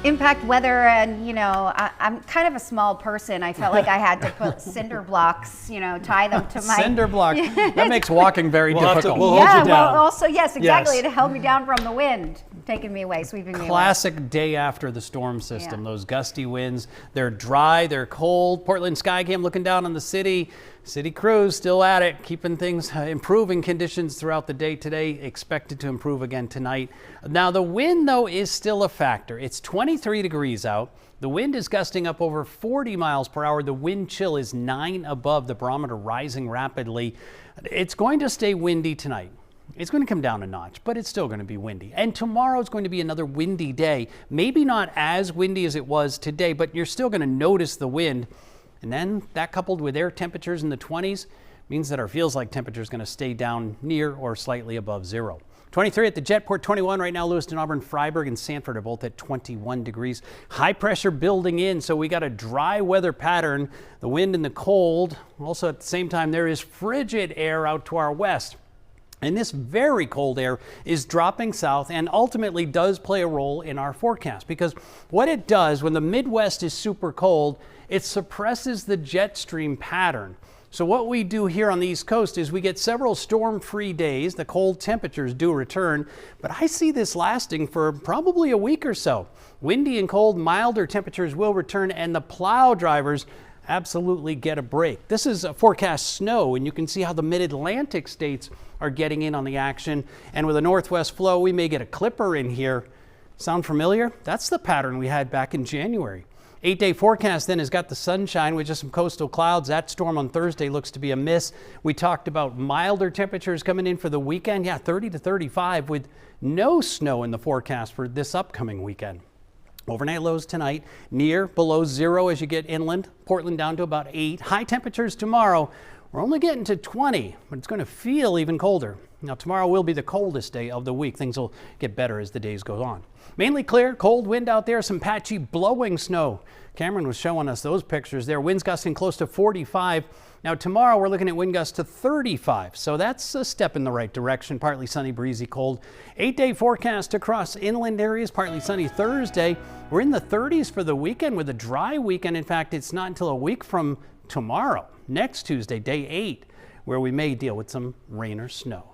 impact weather, and I'm kind of a small person. I felt like I had to put cinder blocks, tie them to my cinder blocks. That makes walking very difficult. We'll hold you down. Well, also yes, exactly. Yes. It held me down from the wind, taking me away, sweeping me away. Classic day after the storm system. Those gusty winds. They're dry. They're cold. Portland Skycam looking down on the city. City crews still at it, keeping things improving conditions throughout the day today. Expected to improve again tonight. Now the wind though is still a factor. It's 23 degrees out. The wind is gusting up over 40 miles per hour. The wind chill is 9 above, the barometer rising rapidly. It's going to stay windy tonight. It's going to come down a notch, but it's still going to be windy. And tomorrow is going to be another windy day. Maybe not as windy as it was today, but you're still going to notice the wind. And then that coupled with air temperatures in the 20s means that our feels-like temperature is going to stay down near or slightly above zero. 23 at the Jetport, 21 right now. Lewiston, Auburn, Freiburg, and Sanford are both at 21 degrees. High pressure building in, so we got a dry weather pattern. The wind and the cold. Also at the same time, there is frigid air out to our west. And this very cold air is dropping south and ultimately does play a role in our forecast, because what it does when the Midwest is super cold, it suppresses the jet stream pattern. So what we do here on the East Coast is we get several storm-free days. The cold temperatures do return, but I see this lasting for probably a week or so. Windy and cold, milder temperatures will return, and the plow drivers absolutely get a break. This is a forecast snow, and you can see how the mid-Atlantic states are getting in on the action. And with a northwest flow, we may get a clipper in here. Sound familiar? That's the pattern we had back in January. 8-day forecast then has got the sunshine with just some coastal clouds. That storm on Thursday looks to be a miss. We talked about milder temperatures coming in for the weekend. 30 to 35 with no snow in the forecast for this upcoming weekend. Overnight lows tonight, near below zero as you get inland. Portland down to about 8. High temperatures tomorrow. We're only getting to 20, but it's going to feel even colder. Now tomorrow will be the coldest day of the week. Things will get better as the days go on. Mainly clear, cold wind out there, some patchy blowing snow. Cameron was showing us those pictures there. Winds gusting close to 45. Now tomorrow we're looking at wind gusts to 35, so that's a step in the right direction. Partly sunny, breezy, cold. 8-day forecast across inland areas, partly sunny Thursday. We're in the 30s for the weekend with a dry weekend. In fact, it's not until a week from tomorrow, next Tuesday, day 8, where we may deal with some rain or snow.